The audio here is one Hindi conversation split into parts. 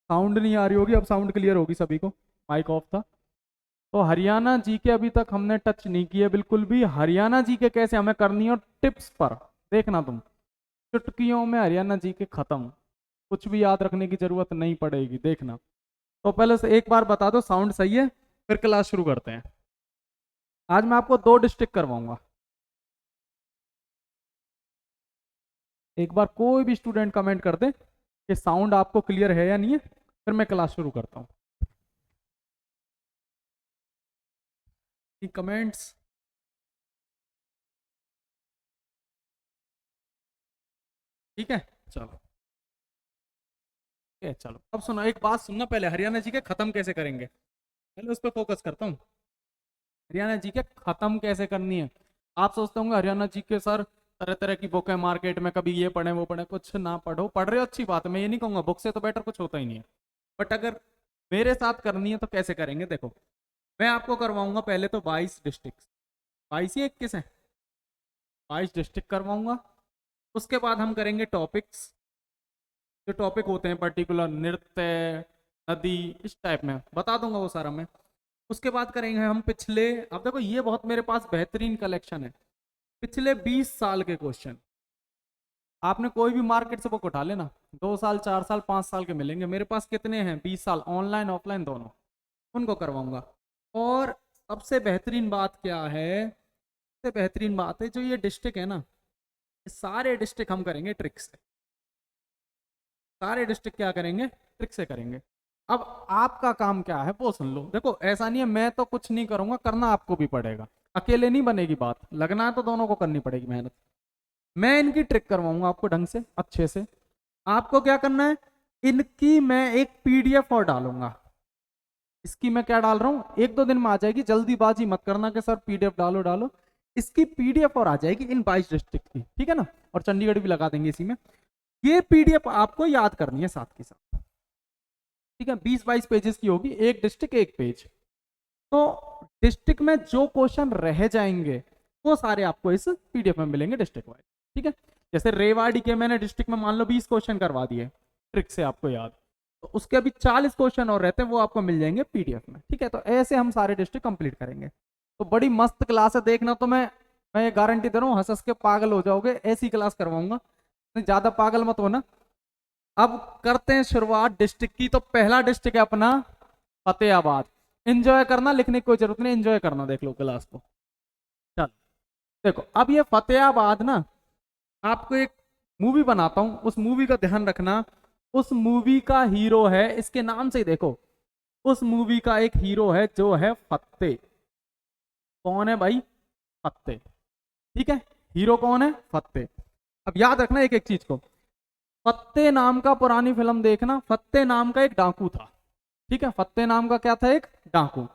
साउंड नहीं आ रही होगी, अब साउंड क्लियर होगी सभी को, माइक ऑफ था। तो हरियाणा जी के अभी तक हमने टच नहीं किए बिल्कुल भी। हरियाणा जी के कैसे हमें करनी है, टिप्स पर देखना तुम, चुटकियों में हरियाणा जी के खत्म, कुछ भी याद रखने की जरूरत नहीं पड़ेगी, देखना। तो पहले से एक बार बता दो साउंड सही है, फिर क्लास शुरू करते हैं। आज मैं आपको दो डिस्ट्रिक्ट करवाऊंगा। एक बार कोई भी स्टूडेंट कमेंट कर दे कि साउंड आपको क्लियर है या नहीं है, फिर मैं क्लास शुरू करता हूँ। कमेंट्स। ठीक है, चलो। ठीक है, चलो अब सुनो, एक बात सुनना पहले, हरियाणा जी के खत्म कैसे करेंगे, पहले उस पर फोकस करता हूँ। हरियाणा जी के खत्म कैसे करनी है। आप सोचते होंगे हरियाणा जी के सर तरह तरह की बुक है मार्केट में, कभी ये पढ़े वो पढ़े, कुछ ना पढ़ो, पढ़ रहे हो अच्छी बात है, मैं ये नहीं कहूंगा, बुक से तो बेटर कुछ होता ही नहीं है। बट अगर मेरे साथ करनी है तो कैसे करेंगे, देखो। मैं आपको करवाऊंगा पहले तो 22 डिस्ट्रिक्ट, 22 ही 21 है, 22 डिस्ट्रिक्ट करवाऊंगा। उसके बाद हम करेंगे टॉपिक्स, जो टॉपिक होते हैं पर्टिकुलर, नृत्य, नदी, इस टाइप में बता दूंगा वो सारा मैं। उसके बाद करेंगे हम पिछले, अब देखो ये बहुत मेरे पास बेहतरीन कलेक्शन है, पिछले 20 साल के क्वेश्चन। आपने कोई भी मार्केट से बुक उठा लेना, 2 साल 4 साल 5 साल के मिलेंगे, मेरे पास कितने हैं 20 साल, ऑनलाइन ऑफलाइन दोनों, उनको करवाऊंगा। और सबसे बेहतरीन बात क्या है, सबसे बेहतरीन बात है जो ये डिस्ट्रिक्ट है ना, ये सारे डिस्ट्रिक्ट हम करेंगे ट्रिक से, सारे डिस्ट्रिक्ट क्या करेंगे, ट्रिक से करेंगे। अब आपका काम क्या है वो सुन लो, देखो ऐसा नहीं है मैं तो कुछ नहीं करूंगा, करना आपको भी पड़ेगा, अकेले नहीं बनेगी बात, लगना है तो दोनों को करनी पड़ेगी मेहनत। मैं इनकी ट्रिक करवाऊंगा आपको ढंग से अच्छे से। आपको क्या करना है, इनकी मैं एक पीडीएफ और डालूंगा। इसकी मैं क्या डाल रहा हूं, 1-2 दिन में आ जाएगी, जल्दीबाजी मत करना कि सर पीडीएफ डालो डालो। इसकी पीडीएफ और आ जाएगी इन 22 डिस्ट्रिक्ट की, ठीक है ना, और चंडीगढ़ भी लगा देंगे इसी में। ये पीडीएफ आपको याद करनी है साथ के साथ, ठीक है, 20-22 पेजेस की होगी, एक डिस्ट्रिक्ट एक पेज। तो डिस्ट्रिक्ट में जो क्वेश्चन रह जाएंगे वो सारे आपको इस पीडीएफ में मिलेंगे डिस्ट्रिक्ट वाइज, ठीक है। जैसे रेवाड़ी के मैंने डिस्ट्रिक्ट में मान लो 20 क्वेश्चन करवा दिए ट्रिक से आपको याद, तो उसके अभी 40 क्वेश्चन और रहते हैं, वो आपको मिल जाएंगे पीडीएफ में, ठीक है। तो ऐसे हम सारे डिस्ट्रिक्ट कंप्लीट करेंगे। तो बड़ी मस्त क्लास है, देखना। तो मैं ये गारंटी दे रहा हूँ, हंस हंस के पागल हो जाओगे, ऐसी क्लास करवाऊंगा, ज्यादा पागल मत होना। अब करते हैं शुरुआत डिस्ट्रिक्ट की। तो पहला डिस्ट्रिक्ट है अपना फतेहाबाद। एंजॉय करना, लिखने की कोई जरूरत नहीं, एंजॉय करना, देख लो क्लास को। चल देखो, अब ये फतेहाबाद ना, आपको एक मूवी बनाता हूं, उस मूवी का ध्यान रखना। उस मूवी का हीरो है, इसके नाम से ही देखो, उस मूवी का एक हीरो है जो है फत्ते। कौन है भाई, फत्ते, ठीक है। हीरो कौन है, फत्ते। अब याद रखना एक एक चीज को। फत्ते नाम का, पुरानी फिल्म देखना, फत्ते नाम का एक डाकू था, ठीक है। फत्ते नाम का क्या था, एक डाकू।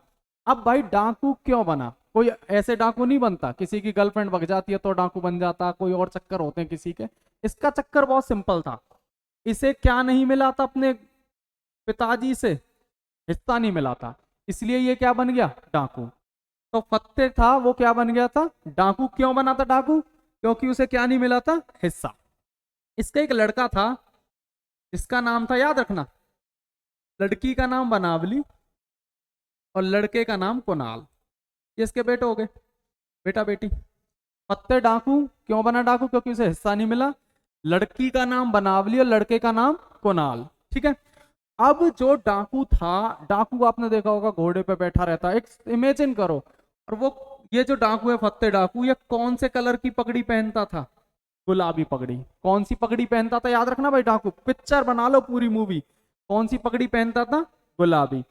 अब भाई डाकू क्यों बना, कोई ऐसे डाकू नहीं बनता, किसी की गर्लफ्रेंड भग जाती है तो डाकू बन जाता, कोई और चक्कर होते हैं किसी के। इसका चक्कर बहुत सिंपल था, इसे क्या नहीं मिला था, अपने पिताजी से हिस्सा नहीं मिला था, इसलिए ये क्या बन गया, डाकू। तो फत्ते था वो क्या बन गया था, डाकू। क्यों बना था डाकू, क्योंकि उसे क्या नहीं मिला था, हिस्सा। इसका एक लड़का था, जिसका नाम था, याद रखना, लड़की का नाम बनावली और लड़के का नाम कुणाल। ये इसके बेटे हो गए, बेटा बेटी। पत्ते डाकू क्यों बना डाकू, क्योंकि उसे हिस्सा नहीं मिला। लड़की का नाम बनावली और लड़के का नाम कुणाल, ठीक है। अब जो डाकू था, डाकू आपने देखा होगा घोड़े पे बैठा रहता है, एक इमेजिन करो। और वो, ये जो डाकू है फत्ते डाकू, ये कौन से कलर की पगड़ी पहनता था, गुलाबी पगड़ी। कौन सी पगड़ी पहनता था, याद रखना भाई, डाकू, पिक्चर बना लो पूरी मूवी, कौन सी पगड़ी पहनता था, गुलाबी।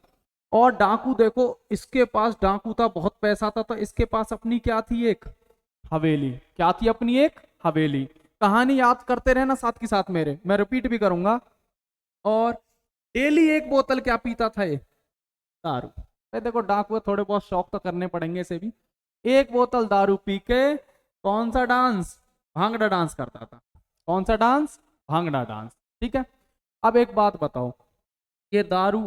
और डाकू देखो, इसके पास डाकू था, बहुत पैसा था, तो इसके पास अपनी क्या थी, एक हवेली। क्या थी, अपनी एक हवेली। कहानी याद करते रहना साथ के साथ मेरे, मैं रिपीट भी करूंगा। और डेली एक बोतल क्या पीता था ये, दारू। देखो डाकू है, थोड़े बहुत शौक तो करने पड़ेंगे इसे भी। एक बोतल दारू पी के कौन सा डांस, भांगड़ा डांस करता था। कौन सा डांस, भांगड़ा डांस, ठीक है। अब एक बात बताओ, ये दारू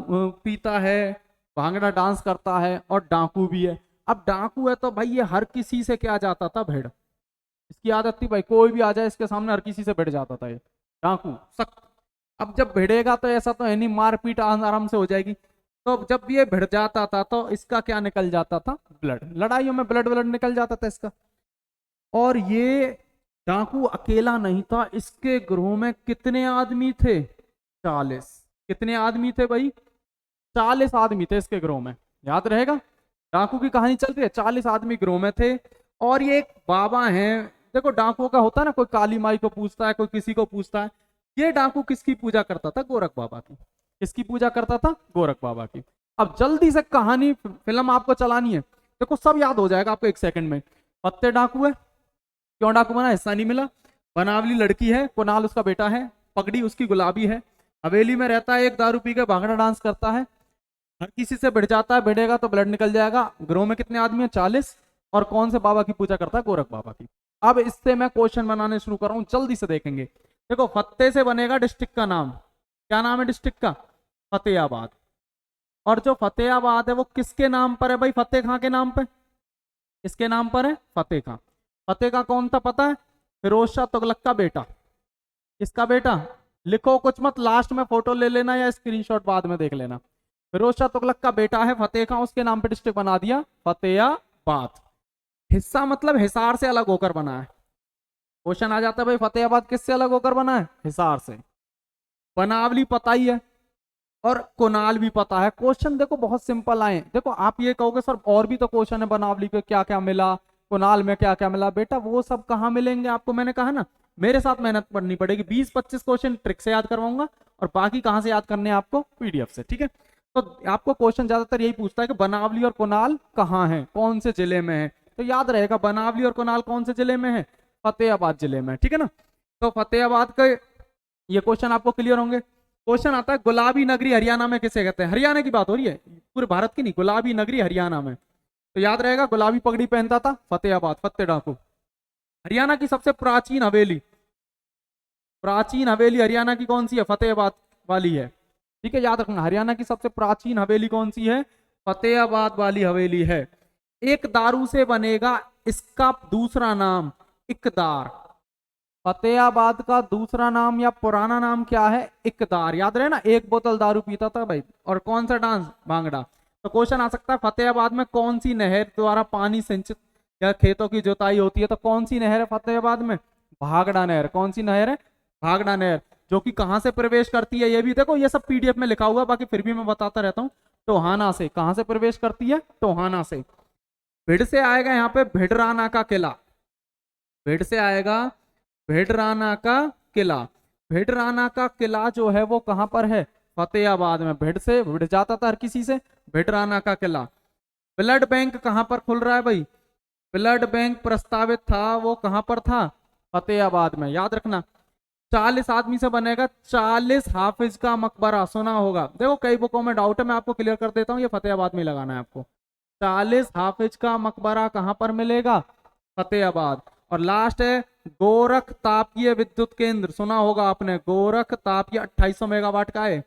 पीता है, भांगड़ा डांस करता है और डाकू भी है। अब डाकू है तो भाई ये हर किसी से क्या जाता था, भिड़। इसकी आदत थी भाई, कोई भी आ जाए इसके सामने हर किसी से भिड़ जाता था ये डाकू, सख्त। अब जब भिड़ेगा तो ऐसा तो है नहीं, मारपीट आराम से हो जाएगी। तो जब ये भिड़ जाता था तो इसका क्या निकल जाता था? ब्लड। लड़ाइयों में ब्लड ब्लड निकल जाता था इसका। और ये डाकू अकेला नहीं था, इसके ग्रोह में कितने आदमी थे? 40। कितने आदमी थे भाई? 40 आदमी थे इसके ग्रोह में। याद रहेगा, डाकू की कहानी चल रही है, 40 आदमी ग्रोह में थे। और ये एक बाबा हैं। देखो डाकुओं का होता है ना, कोई काली माई को पूछता है, कोई किसी को पूछता है। ये डाकू किसकी पूजा करता था? गोरख बाबा की। किसकी पूजा करता था? गोरख बाबा की। अब जल्दी से कहानी फिल्म आपको चलानी है, देखो सब याद हो जाएगा आपको 1 सेकंड में। पत्ते डाकू है, क्यों डाकू बना? हिस्सा नहीं मिला। बनावली लड़की है, कुणाल उसका बेटा है, पगड़ी उसकी गुलाबी है, हवेली में रहता है, एक दारू पी के भांगड़ा डांस करता है, हर किसी से भिड़ जाता है, भिड़ेगा तो ब्लड निकल जाएगा। ग्रोह में कितने आदमी है? 40। और कौन से बाबा की पूजा करता है? गोरख बाबा की। अब इससे मैं क्वेश्चन बनाने शुरू कर रहा हूं, जल्दी से देखेंगे। देखो फत्ते से बनेगा डिस्ट्रिक्ट का नाम। क्या नाम है डिस्ट्रिक्ट का? फतेहाबाद। और जो फतेहाबाद है वो किसके नाम पर है भाई? फतेह खां के नाम पे। किसके नाम पर है? फतेह खां। फतेह खां कौन था पता है? फिरोज शाह तुगलक का बेटा। किसका बेटा? लिखो कुछ मत, लास्ट में फोटो ले लेना या स्क्रीनशॉट बाद में देख लेना। फिरोज शाह तुगलक का बेटा है फतेह खां, उसके नाम पे डिस्ट्रिक्ट बना दिया फतेहाबाद। हिस्सा मतलब हिसार से अलग होकर बना है। क्वेश्चन आ जाता है भाई फतेहाबाद किससे अलग होकर बना है? हिसार से। बनावली पता ही है, और कुनाल भी पता है। क्वेश्चन देखो बहुत सिंपल आए। देखो आप ये कहोगे सर और भी तो क्वेश्चन है, बनावली पे क्या क्या मिला, कुनाल में क्या क्या मिला। बेटा वो सब कहाँ मिलेंगे आपको? मैंने कहा ना, मेरे साथ मेहनत करनी पड़ेगी। 20-25 क्वेश्चन ट्रिक से याद करवाऊंगा, और बाकी कहाँ से याद करने हैं आपको? पीडीएफ से। ठीक है, तो आपको क्वेश्चन ज्यादातर यही पूछता है कि बनावली और कुनाल कहाँ है, कौन से जिले में है। तो याद रहेगा बनावली और कुनाल कौन से जिले में है? फतेहाबाद जिले में। ठीक है ना, तो फतेहाबाद के ये क्वेश्चन आपको क्लियर होंगे। क्वेश्चन आता है गुलाबी नगरी हरियाणा में किसे कहते हैं? हरियाणा की बात हो रही है, पूरे भारत की नहीं, गुलाबी नगरी हरियाणा में। तो याद रहेगा गुलाबी पगड़ी पहनता था फतेहाबाद, फत्ते डाकू। हरियाणा की सबसे प्राचीन हवेली, प्राचीन हवेली हरियाणा की कौन सी है? फतेहाबाद वाली है। ठीक है, याद रखना, हरियाणा की सबसे प्राचीन हवेली कौन सी है? फतेहाबाद वाली हवेली है। एक दारू से बनेगा इसका दूसरा नाम, इकदार। फतेहाबाद का दूसरा नाम या पुराना नाम क्या है? इकदार। याद रहे ना, एक बोतल दारू पीता था भाई, और कौन सा डांस? भांगड़ा। तो क्वेश्चन आ सकता है फतेहाबाद में कौन सी नहर द्वारा पानी सिंचित या खेतों की जुताई होती है? तो कौन सी नहर है फतेहाबाद में? भागड़ा नहर। कौन सी नहर है? भागड़ा नहर। जो कि कहां से प्रवेश करती है? ये भी देखो, ये सब पीडीएफ में लिखा हुआ है, बाकी फिर भी मैं बताता रहता हूँ। टोहाना से। कहां से प्रवेश करती है? टोहाना से। भिड़ से आएगा यहाँ पे भिड़राना का किला। भिड़ से आएगा भिड़राना का किला। भिड़राना का किला जो है वो कहां पर है? फतेहाबाद में। भिड़ से भिड़ जाता था हर किसी से, भिड़राना का किला। ब्लड बैंक कहां पर खुल रहा है भाई? ब्लड बैंक प्रस्तावित था, वो कहां पर था? फतेहाबाद में। याद रखना, 40 आदमी से बनेगा 40 हाफिज का मकबरा। सुना होगा, देखो कई बुकों में डाउट है, मैं आपको क्लियर कर देता हूँ, ये फतेहाबाद में लगाना है आपको। 40 हाफिज का मकबरा कहां पर मिलेगा? फतेहाबाद। और लास्ट है गोरख तापीय विद्युत केंद्र। सुना होगा आपने, गोरख तापीय 2800 मेगावाट का है।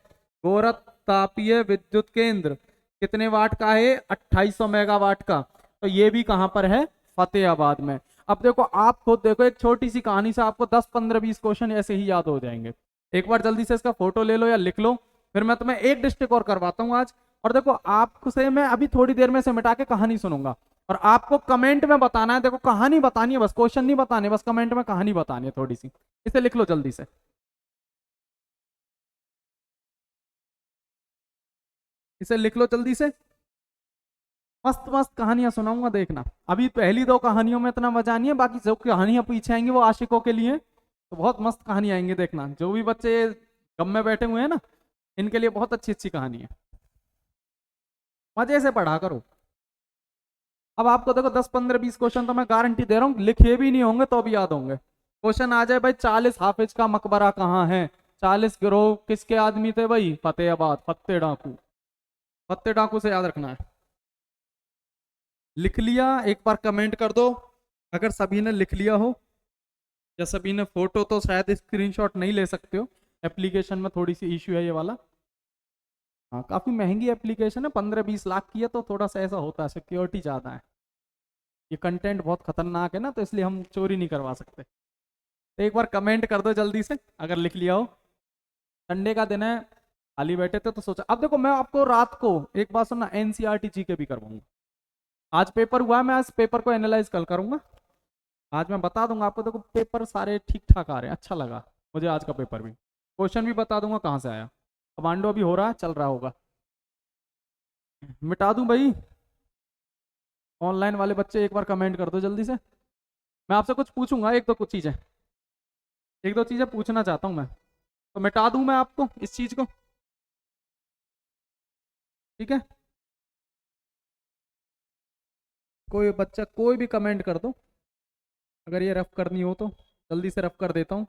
गोरख तापीय विद्युत केंद्र कितने वाट का है? 2800 मेगावाट का। तो ये भी कहां पर है? फतेहाबाद में। अब देखो आप खुद देखो, एक छोटी सी कहानी से आपको 10 15 20 क्वेश्चन ऐसे ही याद हो जाएंगे। एक बार जल्दी से इसका फोटो ले लो या लिख लो, फिर मैं तुम्हें एक डिस्ट्रिक्ट और करवाता हूँ आज। और देखो आपसे मैं अभी थोड़ी देर में से मिटा के कहानी सुनूंगा, और आपको कमेंट में बताना है। देखो कहानी बतानी है बस, क्वेश्चन नहीं बताने, बस कमेंट में कहानी बतानी है थोड़ी सी। इसे लिख लो जल्दी से, इसे लिख लो जल्दी से। मस्त मस्त कहानियां सुनाऊंगा, देखना। अभी पहली 2 कहानियों में इतना मजा नहीं है, बाकी जो कहानियां पीछे आएंगी वो आशिकों के लिए, तो बहुत मस्त कहानी आएंगी। देखना, जो भी बच्चे गम में बैठे हुए हैं ना, इनके लिए बहुत अच्छी अच्छी कहानी है। मजे से पढ़ा करो। अब आपको देखो 10 15 20 क्वेश्चन तो मैं गारंटी दे रहा हूँ, लिखे भी नहीं होंगे तो भी याद होंगे। क्वेश्चन आ जाए भाई 40 हाफिज का मकबरा कहाँ है? 40 गिरोह किसके आदमी थे भाई? फतेहाबाद, फत्ते डाकू। फत्ते डाकू से याद रखना है। लिख लिया? एक बार कमेंट कर दो अगर सभी ने लिख लिया हो, या सभी ने फोटो तो शायद स्क्रीनशॉट नहीं ले सकते हो, एप्लीकेशन में थोड़ी सी इश्यू है ये वाला। हाँ काफी महंगी एप्लीकेशन है, 15-20 लाख की है, तो थोड़ा सा ऐसा होता है, सिक्योरिटी ज्यादा है। ये कंटेंट बहुत खतरनाक है ना, तो इसलिए हम चोरी नहीं करवा सकते। तो एक बार कमेंट कर दो जल्दी से अगर लिख लिया हो। संडे का दिन है, खाली बैठे थे तो सोचा। अब देखो मैं आपको रात को एक बात सुनना, एनसीईआरटी जीके भी करवाऊंगा। आज पेपर हुआ है, मैं आज पेपर को एनालाइज कल करूंगा। आज मैं बता दूंगा आपको, देखो पेपर सारे ठीक ठाक आ रहे हैं, अच्छा लगा मुझे आज का पेपर भी। क्वेश्चन भी बता दूंगा कहाँ से आया। कमांडो अभी हो रहा है, चल रहा होगा। मिटा दूं भाई? ऑनलाइन वाले बच्चे एक बार कमेंट कर दो जल्दी से। मैं आपसे कुछ पूछूंगा, एक दो कुछ चीजें, एक दो चीजें पूछना चाहता हूं मैं, तो मिटा दूं मैं आपको इस चीज को? ठीक है, कोई बच्चा कोई भी कमेंट कर दो अगर ये रफ करनी हो तो, जल्दी से रफ कर देता हूँ।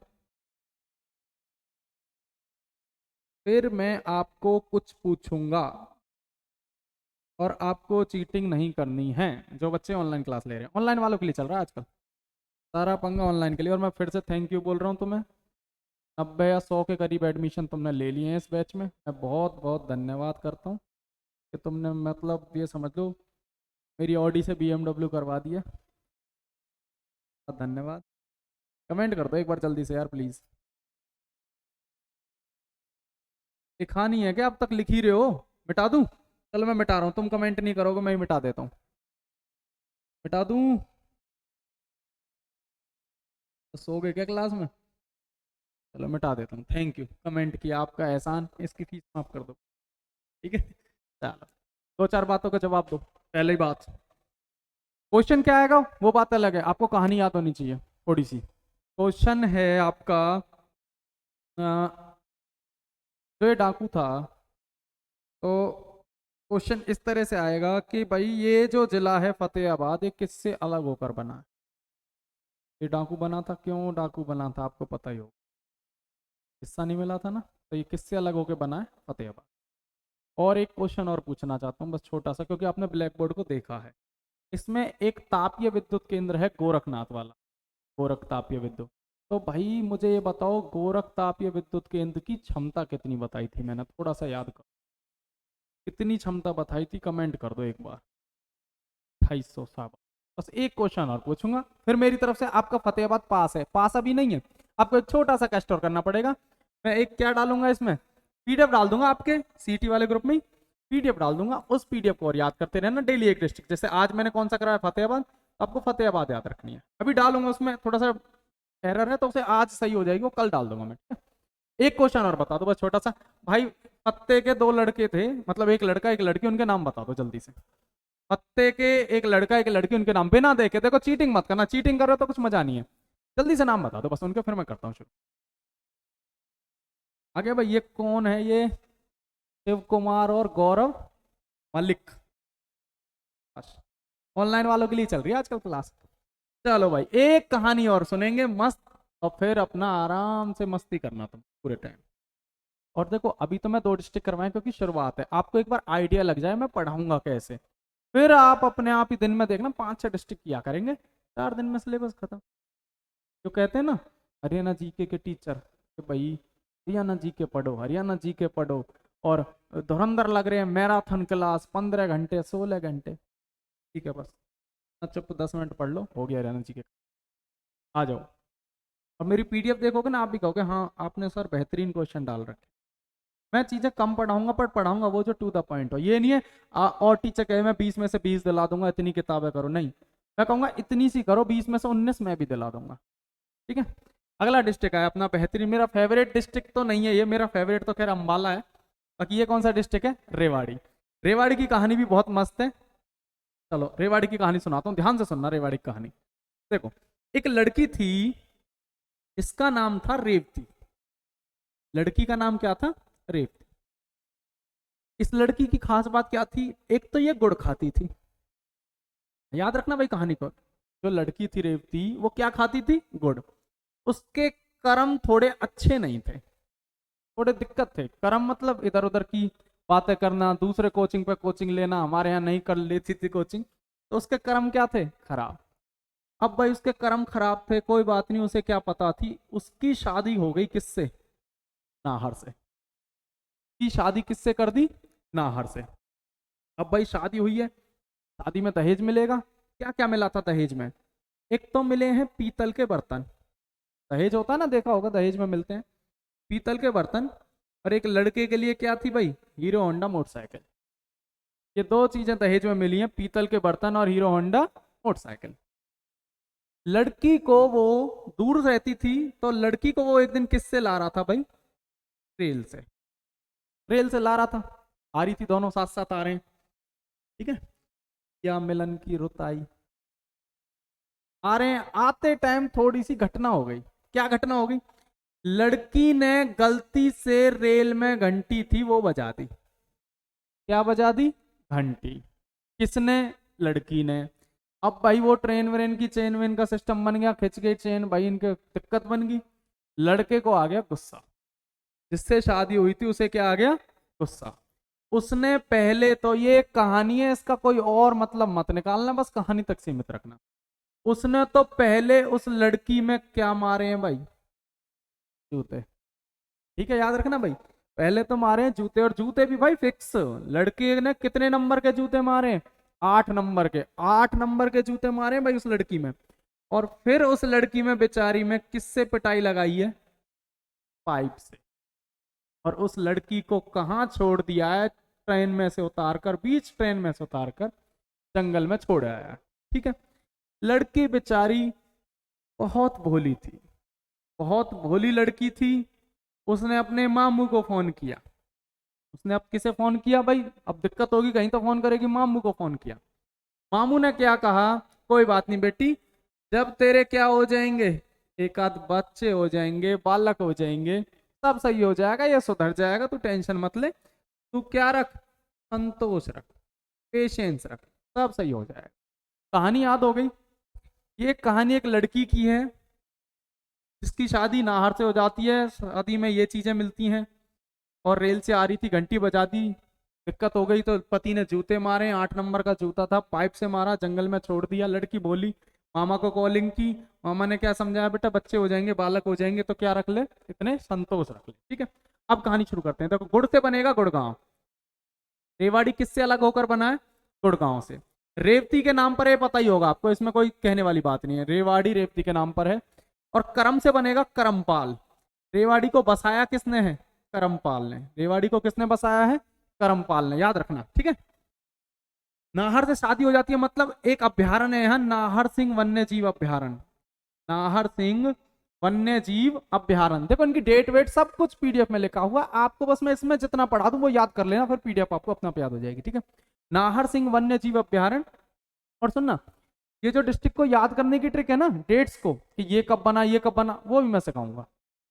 फिर मैं आपको कुछ पूछूंगा और आपको चीटिंग नहीं करनी है। जो बच्चे ऑनलाइन क्लास ले रहे हैं, ऑनलाइन वालों के लिए चल रहा है आजकल सारा पंगा, ऑनलाइन के लिए। और मैं फिर से थैंक यू बोल रहा हूँ तुम्हें, 90 या 100 के करीब एडमिशन तुमने ले लिए हैं इस बैच में। मैं बहुत बहुत धन्यवाद करता हूँ कि तुमने मतलब ये समझ लो मेरी ऑडी से BMW करवा दिया। बहुत धन्यवाद। कमेंट कर दो एक बार जल्दी से यार प्लीज़। लिखा नहीं है क्या अब तक? लिख ही रहे हो? मिटा दूँ? चलो मैं मिटा रहा हूँ, तुम कमेंट नहीं करोगे, मैं ही मिटा देता हूँ। मिटा दूँ? तो सो गए क्या क्लास में? चलो मिटा देता हूँ, थैंक यू, कमेंट किया, आपका एहसान, इसकी फीस माफ कर दो। ठीक है, चलो दो चार बातों का जवाब दो। पहली बात, क्वेश्चन क्या आएगा वो बात अलग है, आपको कहानी याद होनी चाहिए थोड़ी सी। क्वेश्चन है आपका, जो ये डाकू था, तो क्वेश्चन इस तरह से आएगा कि भाई ये जो जिला है फतेहाबाद, ये किससे अलग होकर बना है? ये डाकू बना था, क्यों डाकू बना था आपको पता ही होगा, हिस्सा नहीं मिला था ना, तो ये किससे अलग होकर बना है? फतेहाबाद। और एक क्वेश्चन और पूछना चाहता हूँ बस छोटा सा, क्योंकि आपने ब्लैक बोर्ड को देखा है। इसमें एक तापीय विद्युत केंद्र है गोरखनाथ वाला, गोरख तापीय विद्युत। तो भाई मुझे ये बताओ, गोरख तापीय विद्युत केंद्र की क्षमता कितनी बताई थी मैंने? थोड़ा सा याद करो, कितनी क्षमता बताई थी, कमेंट कर दो एक बार। 2800। बस एक क्वेश्चन और पूछूंगा, फिर मेरी तरफ से आपका फतेहाबाद पास है। पास अभी नहीं है, आपको एक छोटा सा कष्ट और करना पड़ेगा। मैं एक क्या डालूंगा इसमें, पीडीएफ डाल दूंगा आपके सीटी वाले ग्रुप में ही, पीडीएफ डाल दूंगा। उस पीडीएफ को और याद करते रहना डेली एक डिस्ट्रिक्ट। जैसे आज मैंने कौन सा कराया, फतेहाबाद, आपको फतेहाबाद याद रखनी है। अभी डालूंगा, उसमें थोड़ा सा एरर है तो उसे आज सही हो जाएगी, वो कल डाल दूंगा मैं। एक क्वेश्चन और बता दो बस छोटा सा भाई। पत्ते के दो लड़के थे, मतलब एक लड़का एक लड़की, उनके नाम बता दो जल्दी से। पत्ते के एक लड़का एक लड़की, उनके नाम बिना देखे, देखो चीटिंग मत करना, चीटिंग कर रहे हो तो कुछ मजा नहीं है। जल्दी से नाम बता दो बस उनके, फिर मैं करता हूँ शुरू। आगे भाई, ये कौन है? ये शिव कुमार और गौरव मलिक। ऑनलाइन वालों के लिए चल रही है आजकल क्लास। चलो भाई एक कहानी और सुनेंगे मस्त, और फिर अपना आराम से मस्ती करना तुम पूरे टाइम। और देखो अभी तो मैं 2 डिस्ट्रिक्ट करवाएं क्योंकि शुरुआत है, आपको एक बार आइडिया लग जाए मैं पढ़ाऊंगा कैसे, फिर आप अपने आप ही दिन में देखना 5-6 डिस्ट्रिक्ट किया करेंगे, 4 दिन में सिलेबस खत्म। जो कहते हैं ना हरियाणा जीके के टीचर कि भाई हरियाणा जीके पढ़ो, हरियाणा जीके पढ़ो, और धुरंधर लग रहे हैं मैराथन क्लास 15 घंटे 16 घंटे। ठीक है बस चुप 10 मिनट पढ़ लो, हो गया हरियाणा जीके। आ जाओ, और मेरी पीडीएफ देखोगे ना आप भी कहोगे हाँ आपने सर बेहतरीन क्वेश्चन डाल रखे। मैं चीजें कम पढ़ाऊंगा पर पढ़ाऊंगा वो जो टू द पॉइंट हो। ये नहीं है और टीचर कहे मैं 20 में से 20 दिला दूंगा, इतनी किताबें करो, नहीं, मैं कहूंगा इतनी सी करो, 20 में से 19 मैं भी दिला दूंगा। ठीक है, अगला डिस्ट्रिक्ट है अपना बेहतरीन, मेरा फेवरेट डिस्ट्रिक्ट तो नहीं है ये, मेरा फेवरेट तो खैर अम्बाला है, बाकी ये कौन सा डिस्ट्रिक्ट है? रेवाड़ी। रेवाड़ी की कहानी भी बहुत मस्त है। चलो रेवाड़ी की कहानी सुनाता हूँ, ध्यान से सुनना रेवाड़ी की कहानी। देखो एक लड़की थी, इसका नाम था रेवती। लड़की का नाम क्या था? रेवती। इस लड़की की खास बात क्या थी? एक तो ये गुड़ खाती थी, याद रखना भाई कहानी को। जो लड़की थी रेवती, वो क्या खाती थी? गुड़। उसके कर्म थोड़े अच्छे नहीं थे, थोड़े दिक्कत थे। कर्म मतलब इधर उधर की बातें करना, दूसरे कोचिंग पे कोचिंग लेना, हमारे यहाँ नहीं कर लेती थी कोचिंग, तो उसके कर्म क्या थे? खराब। अब भाई उसके कर्म खराब थे, कोई बात नहीं, उसे क्या पता थी, उसकी शादी हो गई किससे? नाहर से। की शादी किससे कर दी? नाहर से। अब भाई शादी हुई है, शादी में दहेज मिलेगा। क्या क्या मिला था दहेज में? एक तो मिले हैं पीतल के बर्तन, दहेज होता है ना, देखा होगा दहेज में मिलते हैं पीतल के बर्तन। और एक लड़के के लिए क्या थी भाई, हीरो होंडा मोटरसाइकिल। ये दो चीजें दहेज में मिली हैं, पीतल के बर्तन और हीरो होंडा मोटरसाइकिल। लड़की को वो दूर रहती थी, तो लड़की को वो एक दिन किससे ला रहा था भाई, रेल से। रेल से ला रहा था, आ रही थी, दोनों साथ साथ आ रहे हैं, ठीक है। क्या मिलन की रुत आई, आ रहे हैं, आते टाइम थोड़ी सी घटना हो गई। क्या घटना हो गई, लड़की ने गलती से रेल में घंटी थी वो बजा दी। क्या बजा दी, घंटी। किसने, लड़की ने। अब भाई वो ट्रेन व्रेन की चेन वेन का सिस्टम बन गया, खिंच गई चेन भाई, इनके दिक्कत बन गई। लड़के को आ गया गुस्सा, जिससे शादी हुई थी उसे क्या आ गया, गुस्सा। उसने पहले तो, ये एक कहानी है, इसका कोई और मतलब मत निकालना, बस कहानी तक सीमित रखना। उसने तो पहले उस लड़की में क्या मारे हैं भाई, जूते। ठीक है, याद रखना भाई, पहले तो मारे हैं जूते, और जूते भी भाई फिक्स। लड़के ने कितने नंबर के जूते मारे, 8 नंबर के। 8 नंबर के जूते मारे भाई उस लड़की में। और फिर उस लड़की में बेचारी में किससे पिटाई लगाई है, पाइप से। और उस लड़की को कहां छोड़ दिया है, ट्रेन में से उतारकर, बीच ट्रेन में से उतारकर जंगल में छोड़ आया है। ठीक है, लड़की बेचारी बहुत भोली थी, बहुत भोली लड़की थी। उसने अपने मामू को फोन किया। उसने अब किसे फोन किया भाई, अब दिक्कत होगी कहीं तो फोन करेगी, मामू को फोन किया। मामू ने क्या कहा, कोई बात नहीं बेटी, जब तेरे क्या हो जाएंगे, एक आध बच्चे हो जाएंगे, बालक हो जाएंगे, सब सही हो जाएगा, ये सुधर जाएगा, तू टेंशन मत ले, तू क्या रख, संतोष रख, पेशेंस रख, सब सही हो जाएगा। कहानी याद हो गई। ये कहानी एक लड़की की है जिसकी शादी नाहर से हो जाती है, शादी में ये चीजें मिलती हैं, और रेल से आ रही थी, घंटी बजा दी, दिक्कत हो गई, तो पति ने जूते मारे, 8 नंबर का जूता था, पाइप से मारा, जंगल में छोड़ दिया। लड़की बोली, मामा को कॉलिंग की, मामा ने क्या समझाया, बेटा बच्चे हो जाएंगे, बालक हो जाएंगे, तो क्या रख ले, इतने संतोष रख ले। ठीक है, अब कहानी शुरू करते हैं। देखो, गुड़ से बनेगा गुड़गांव। रेवाड़ी किससे अलग होकर बना है, गुड़गांव से। रेवती के नाम पर है, पता ही होगा आपको, इसमें कोई कहने वाली बात नहीं है, रेवाड़ी रेवती के नाम पर है। और करम से बनेगा करमपाल। रेवाड़ी को बसाया किसने है, करमपाल ने। रेवाड़ी को किसने बसाया है, करमपाल ने, याद रखना। ठीक है, नाहर से शादी हो जाती है, मतलब एक अभ्यारण्य है यहाँ, नाहर सिंह वन्य जीव अभ्यारण्य। नाहर सिंह वन्य जीव अभ्यारण्य। देखो इनकी डेट वेट सब कुछ पीडीएफ में लिखा हुआ, आपको बस मैं इसमें जितना पढ़ा दूं वो याद कर लेना, फिर पीडीएफ आपको अपना याद हो जाएगी। ठीक है, नाहर सिंह वन्य जीव अभ्यारण्य। और सुनना, ये जो डिस्ट्रिक्ट को याद करने की ट्रिक है ना, डेट्स को, कि ये कब बना, ये कब बना, वो भी मैं सिखाऊंगा।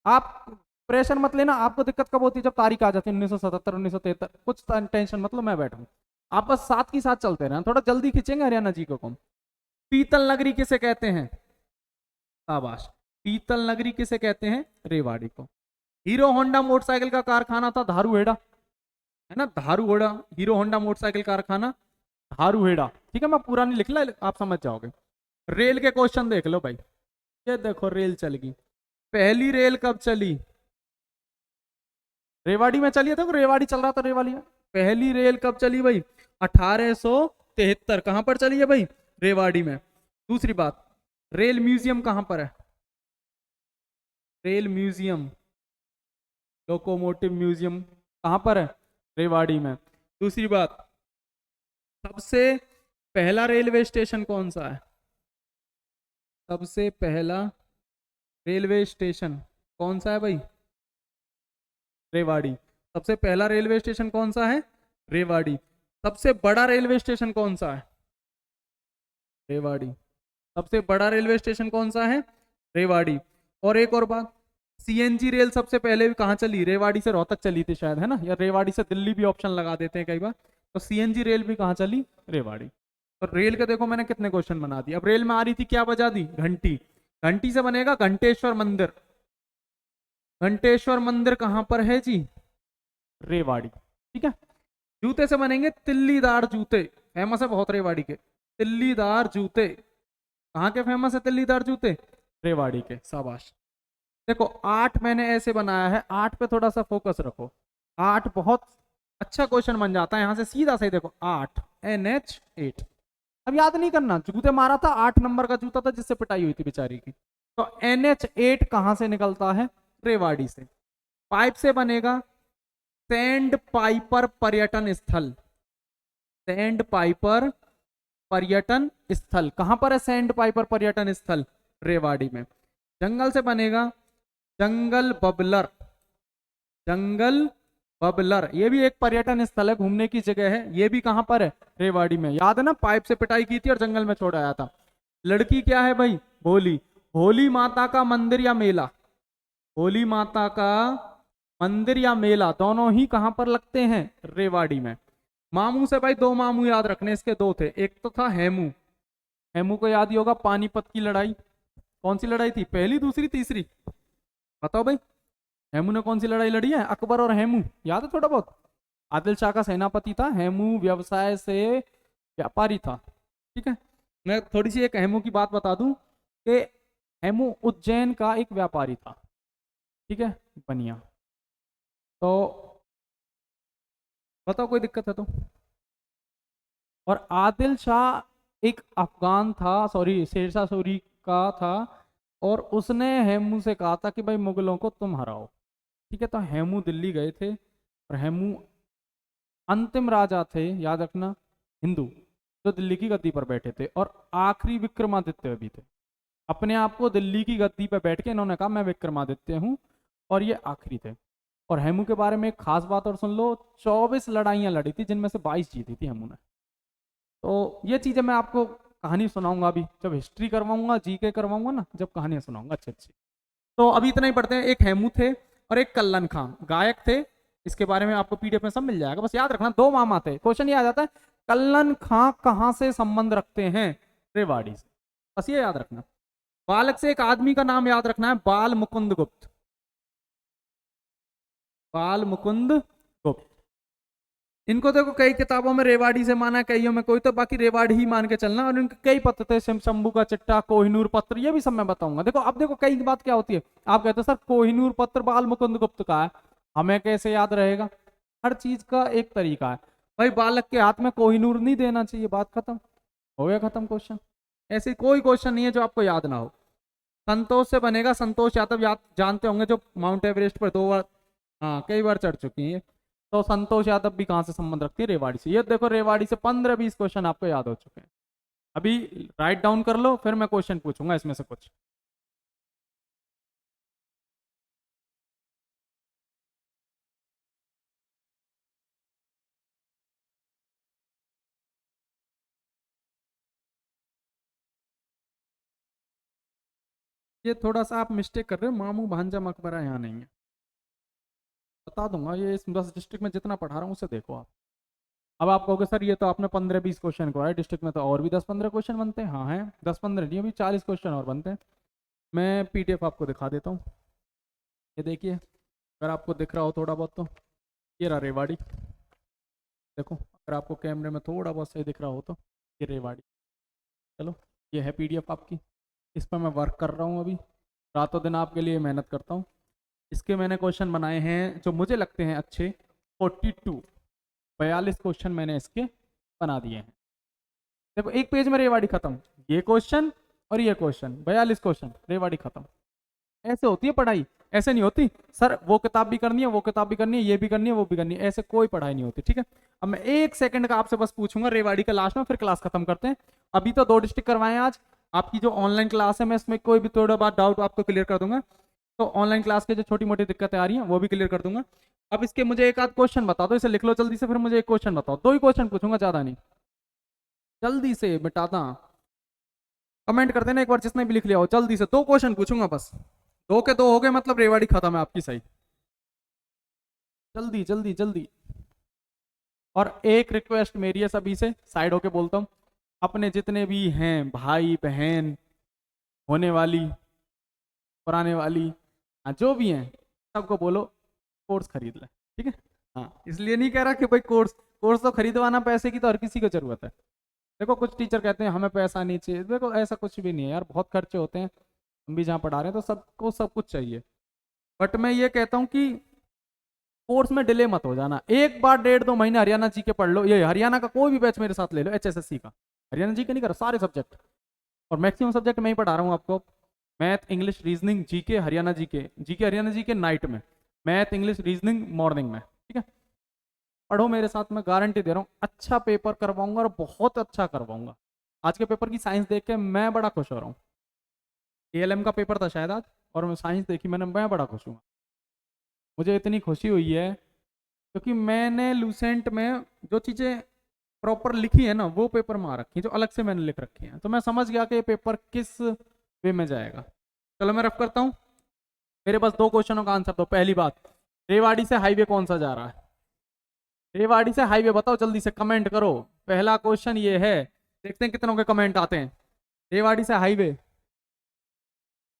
आप प्रेशर मत लेना, आपको दिक्कत कब होती है, जब तारीख आ जाती है 1977 1973, कुछ टेंशन मतलब, मैं बैठूं, आप बस साथ की साथ चलते रहना, थोड़ा जल्दी खींचेंगे हरियाणा जी को। पीतल नगरी किसे कहते हैं, शाबाश, पीतल नगरी किसे कहते हैं, रेवाड़ी को। हीरो होंडा मोटरसाइकिल का कारखाना था धारूहेड़ा, है ना, धारूहेड़ा, हीरो होंडा मोटरसाइकिल कारखाना धारूहेड़ा। ठीक है, मैं पूरा नहीं लिख ला, आप समझ जाओगे। रेल के क्वेश्चन देख लो भाई, ये देखो रेल चल गई। पहली रेल कब चली, रेवाड़ी में चली है, देखो रेवाड़ी चल रहा था, रेवाड़ी में। पहली रेल कब चली भाई, 1873। कहां पर चली है भाई, रेवाड़ी में। दूसरी बात, रेल म्यूजियम कहां पर है, रेल म्यूजियम, लोकोमोटिव म्यूजियम कहां पर है, रेवाड़ी में। दूसरी बात, सबसे पहला रेलवे स्टेशन कौन सा है, सबसे पहला रेलवे स्टेशन कौन सा है भाई, रेवाड़ी। सबसे पहला रेलवे स्टेशन कौन सा है, रेवाड़ी। सबसे बड़ा रेलवे स्टेशन कौन सा है, रेवाड़ी। सबसे बड़ा रेलवे स्टेशन कौन सा है, रेवाड़ी। और एक और बात, सीएनजी रेल सबसे पहले कहां चली, रेवाड़ी से रोहतक चली थी शायद, है ना, या रेवाड़ी से दिल्ली भी ऑप्शन लगा देते हैं कई बार। तो सीएनजी रेल भी कहां चली, रेवाड़ी। तो रेल के देखो मैंने कितने क्वेश्चन बना दिए। अब रेल में आ रही थी, क्या बजा दी, घंटी। घंटी से बनेगा घंटेश्वर मंदिर। घंटेश्वर मंदिर कहां पर है जी, रेवाड़ी। ठीक है, जूते से बनेंगे तिल्लीदार जूते, फेमस है बहुत रेवाड़ी के तिल्लीदार जूते। कहाँ के फेमस है तिल्लीदार जूते, रेवाड़ी के, शाबाश। देखो 8 मैंने ऐसे बनाया है, 8 पे थोड़ा सा फोकस रखो, 8 बहुत अच्छा क्वेश्चन बन जाता है यहाँ से सीधा से। देखो 8 NH8, अब याद नहीं करना, जूते मारा था, 8 नंबर का जूता था जिससे पिटाई हुई थी बेचारी की। तो NH8 कहाँ से निकलता है, रेवाड़ी से। पाइप से बनेगा सैंड पाइपर पर्यटन स्थल, सैंड पाइपर पर्यटन स्थल कहां पर है? सैंड पाइपर पर्यटन स्थल रेवाड़ी में। जंगल से बनेगा जंगल बबलर, जंगल बबलर ये भी एक पर्यटन स्थल है, घूमने की जगह है। ये भी कहां पर है? रेवाड़ी में। याद है ना, पाइप से पिटाई की थी और जंगल में छोड़ाया था। लड़की क्या है भाई? भोली। भोली माता का मंदिर या मेला, भोली माता का मंदिर या मेला दोनों ही कहां पर लगते हैं? रेवाड़ी में। मामू से भाई दो मामू याद रखने, इसके दो थे। एक तो था हेमू, हेमू को याद ही होगा, पानीपत की लड़ाई। कौन सी लड़ाई थी? पहली, दूसरी, तीसरी? बताओ भाई, हेमू ने कौन सी लड़ाई लड़ी है? अकबर और हेमू, याद है थोड़ा बहुत? आदिल शाह का सेनापति था, हेमू व्यवसाय से व्यापारी था। ठीक है, मैं थोड़ी सी एक हेमू की बात बता दूं कि हेमू उज्जैन का एक व्यापारी था। ठीक है, बनिया। तो बताओ कोई दिक्कत है तो? और आदिल शाह एक अफगान था, सॉरी शेरशाह सूरी का था, और उसने हेमू से कहा था कि भाई मुगलों को तुम हराओ। ठीक है, तो हेमू दिल्ली गए थे, और हेमू अंतिम राजा थे, याद रखना, हिंदू, जो दिल्ली की गद्दी पर बैठे थे, और आखिरी विक्रमादित्य भी थे। अपने आप को दिल्ली की गद्दी पर बैठ के इन्होंने कहा मैं विक्रमादित्य हूँ, और ये आखिरी थे। और हेमू के बारे में एक खास बात और सुन लो, 24 लड़ाइयाँ लड़ी थी, जिनमें से 22 जीती थी हेमू ने। तो ये चीज़ें मैं आपको कहानी सुनाऊंगा अभी, जब हिस्ट्री करवाऊंगा, जीके करवाऊंगा ना, जब कहानियां सुनाऊंगा अच्छी अच्छी। तो अभी इतना ही पढ़ते हैं। एक हेमू थे और एक कल्लन खां, गायक थे। इसके बारे में आपको पीडीएफ में सब मिल जाएगा, बस याद रखना दो मामा थे। क्वेश्चन ये आ जाता है, कल्लन खां कहां से संबंध रखते हैं? रेवाड़ी से, बस ये याद रखना। बालक से एक आदमी का नाम याद रखना है, बाल मुकुंद गुप्त, बाल मुकुंद गुप्त। इनको देखो कई किताबों में रेवाड़ी से माना, कईयों में कोई, तो बाकी रेवाड़ी ही मान के चलना। और इनके कई पत्र थे, शंभू का चिट्टा, कोहिनूर पत्र, ये भी सब मैं बताऊंगा। देखो अब देखो कई बात क्या होती है, आप कहते हो सर कोहिनूर पत्र बाल मुकुंद गुप्त का है, हमें कैसे याद रहेगा? हर चीज का एक तरीका है भाई। बालक के हाथ में कोहिनूर नहीं देना चाहिए, बात खत्म, हो गया खत्म क्वेश्चन। ऐसे कोई क्वेश्चन नहीं है जो आपको याद ना हो। संतोष से बनेगा, संतोष यादव, याद जानते होंगे, जो माउंट एवरेस्ट पर 2 बार, हाँ कई बार चढ़ चुकी है। तो संतोष यादव भी कहां से संबंध रखती है? रेवाड़ी से। ये देखो रेवाड़ी से 15-20 क्वेश्चन आपको याद हो चुके हैं। अभी राइट डाउन कर लो, फिर मैं क्वेश्चन पूछूंगा इसमें से कुछ। ये थोड़ा सा आप मिस्टेक कर रहे हो, मामू भांजा मकबरा यहाँ नहीं है, बता दूंगा। ये इस 10 डिस्ट्रिक्ट में जितना पढ़ा रहा हूँ उसे देखो आप। अब आप कहोगे सर ये तो आपने 15-20 क्वेश्चन कराए, डिस्ट्रिक्ट में तो और भी 10-15 क्वेश्चन बनते हैं। हाँ हैं, 10-15 नहीं, अभी 40 क्वेश्चन और बनते हैं। मैं पीडीएफ आपको दिखा देता हूँ, ये देखिए, अगर आपको दिख रहा हो थोड़ा बहुत तो। ये रहा रेवाड़ी, देखो अगर आपको कैमरे में थोड़ा बहुत सही दिख रहा हो तो, ये रेवाड़ी। चलो, ये है पीडीएफ आपकी, इस पर मैं वर्क कर रहा हूँ अभी, रातों दिन आपके लिए मेहनत करता हूँ। इसके मैंने क्वेश्चन बनाए हैं जो मुझे लगते हैं अच्छे, 42 क्वेश्चन मैंने इसके बना दिए हैं। देखो एक पेज में रेवाड़ी खत्म, ये क्वेश्चन और ये क्वेश्चन, 42 क्वेश्चन, रेवाड़ी खत्म। ऐसे होती है पढ़ाई, ऐसे नहीं होती सर वो किताब भी करनी है, वो किताब भी करनी है, ये भी करनी है, वो भी करनी है, ऐसे कोई पढ़ाई नहीं होती। ठीक है, अब मैं 1 सेकंड का आपसे बस पूछूंगा रेवाड़ी का लास्ट में, फिर क्लास खत्म करते हैं। अभी तो 2 डिस्ट्रिक्ट करवाए आज। आपकी जो ऑनलाइन क्लास है, मैं इसमें कोई भी थोड़ा बहुत डाउट आपको क्लियर कर दूंगा। तो ऑनलाइन क्लास के जो छोटी मोटी दिक्कतें आ रही हैं वो भी क्लियर कर दूंगा। अब इसके मुझे एक आध क्वेश्चन बता दो, इसे लिख लो जल्दी से, फिर मुझे एक क्वेश्चन बताओ। 2 ही क्वेश्चन पूछूंगा, ज्यादा नहीं, जल्दी से मिटाता। कमेंट कर देना एक बार जिसने भी लिख लिया हो, जल्दी से 2 क्वेश्चन पूछूंगा बस। 2 के 2 हो गए मतलब रेवाड़ी खत्म है आपकी, सही। जल्दी जल्दी जल्दी। और एक रिक्वेस्ट मेरी है सभी से, साइड होके बोलता हूँ, अपने जितने भी हैं भाई बहन, होने वाली, पुराने वाली, हाँ जो भी हैं, सबको बोलो कोर्स खरीद ले। ठीक है, हाँ इसलिए नहीं कह रहा कि भाई कोर्स, कोर्स तो खरीदवाना पैसे की तो हर किसी को जरूरत है। देखो कुछ टीचर कहते हैं हमें पैसा नहीं चाहिए, देखो ऐसा कुछ भी नहीं है यार, बहुत खर्चे होते हैं। हम भी जहाँ पढ़ा रहे हैं तो सबको सब कुछ चाहिए। बट मैं ये कहता हूँ कि कोर्स में डिले मत हो जाना। एक बार 1.5-2 महीने हरियाणा जी के पढ़ लो, ये हरियाणा का कोई भी बैच मेरे साथ ले लो, HSSC का, हरियाणा जी के नहीं करो, सारे सब्जेक्ट, और मैक्सिमम सब्जेक्ट मैं ही पढ़ा रहा हूँ आपको। Math, English, reasoning, GK Haryana GK, GK Haryana GK night में, मैथ, इंग्लिश, रीजनिंग मॉर्निंग में। ठीक है, पढ़ो मेरे साथ, मैं गारंटी दे रहा हूँ अच्छा पेपर करवाऊंगा और बहुत अच्छा करवाऊंगा। आज के पेपर की साइंस देख के मैं बड़ा खुश हो रहा हूँ। एएलएम का पेपर था शायद आज, और मैं साइंस देखी मैंने, मैं बड़ा खुश हूँ। मुझे इतनी खुशी हुई है क्योंकि मैंने लूसेंट में जो चीज़ें प्रॉपर लिखी है ना वो पेपर में आ रखी है, जो अलग से मैंने लिख रखी है, तो मैं समझ गया कि ये पेपर किस वे में जाएगा। चलो मैं रफ करता हूँ। मेरे पास दो क्वेश्चनों का आंसर दो। पहली बात, रेवाड़ी से हाईवे कौन सा जा रहा है? रेवाड़ी से हाईवे बताओ, जल्दी से कमेंट करो। पहला क्वेश्चन ये है, देखते हैं कितनों के कमेंट आते हैं। रेवाड़ी से हाईवे,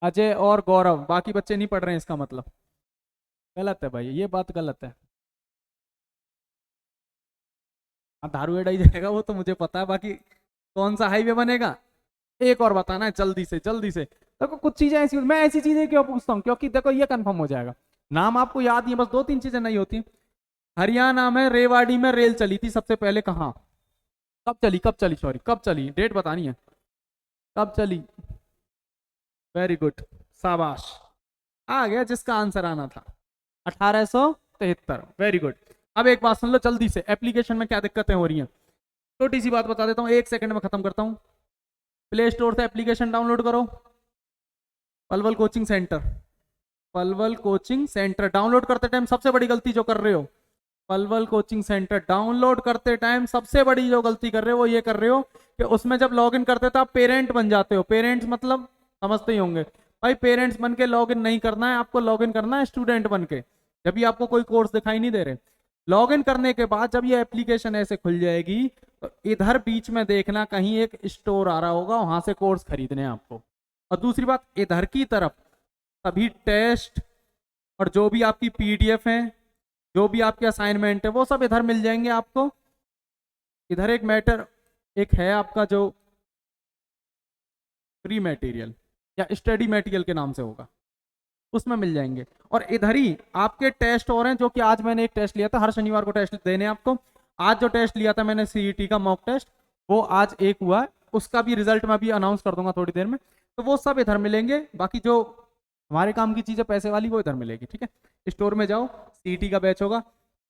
अजय और गौरव, बाकी बच्चे नहीं पढ़ रहे हैं इसका मतलब। गलत है भाई, ये बात गलत है। हाँ दारू एड़ा ही जाएगा वो तो मुझे पता है, बाकी कौन सा हाईवे बनेगा एक और बताना है जल्दी से जल्दी से। देखो कुछ चीजें ऐसी, मैं ऐसी चीजें क्यों पूछता हूँ क्योंकि देखो ये कंफर्म हो जाएगा। नाम आपको याद नहीं है, बस दो तीन चीजें नहीं होती। हरियाणा में रेवाड़ी में रेल चली थी सबसे पहले कहाँ? कब चली सॉरी, कब चली, डेट बतानी है। कब चली? वेरी गुड, शाबाश, आ गया जिसका आंसर आना था। 1873, वेरी गुड। अब एक बात सुन लो जल्दी से, एप्लीकेशन में क्या दिक्कतें हो रही हैं। छोटी सी बात बता देता हूँ, एक सेकंड में खत्म करता हूँ। प्ले स्टोर से एप्लीकेशन डाउनलोड करो, Palwal coaching centre. Palwal coaching centre download करते टाइम सबसे बड़ी गलती जो कर रहे हो, पलवल कोचिंग सेंटर डाउनलोड करते टाइम सबसे बड़ी जो गलती कर रहे हो वो ये कर रहे हो कि उसमें जब लॉगिन करते तो आप पेरेंट बन जाते हो। पेरेंट्स मतलब समझते ही होंगे भाई, पेरेंट्स बन के लॉगिन नहीं करना है आपको, लॉगिन करना है स्टूडेंट बन के। जब भी आपको कोई कोर्स दिखाई नहीं दे रहे, लॉगिन करने के बाद जब ये एप्लीकेशन ऐसे खुल जाएगी तो इधर बीच में देखना कहीं एक स्टोर आ रहा होगा, वहां से कोर्स खरीदने हैं आपको। और दूसरी बात, इधर की तरफ सभी टेस्ट और जो भी आपकी पीडीएफ है, जो भी आपके असाइनमेंट है, वो सब इधर मिल जाएंगे आपको। इधर एक मैटर एक है आपका जो फ्री मटेरियल या स्टडी मटेरियल के नाम से होगा, उसमें मिल जाएंगे। और इधर ही आपके टेस्ट हो रहे हैं, जो कि आज मैंने एक टेस्ट लिया था, हर शनिवार को टेस्ट देने आपको। आज जो टेस्ट लिया था मैंने सीईटी का मॉक टेस्ट, वो आज एक हुआ है, उसका भी रिजल्ट मैं अभी अनाउंस कर दूंगा थोड़ी देर में। तो वो सब इधर मिलेंगे, बाकी जो हमारे काम की चीजें पैसे वाली वो इधर मिलेगी। ठीक है, स्टोर में जाओ, सीईटी का बैच होगा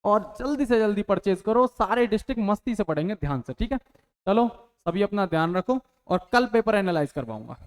और जल्दी से जल्दी परचेज करो। सारे डिस्ट्रिक्ट मस्ती से पढ़ेंगे ध्यान से। ठीक है, चलो सभी अपना ध्यान रखो और कल पेपर एनालाइज करवाऊंगा।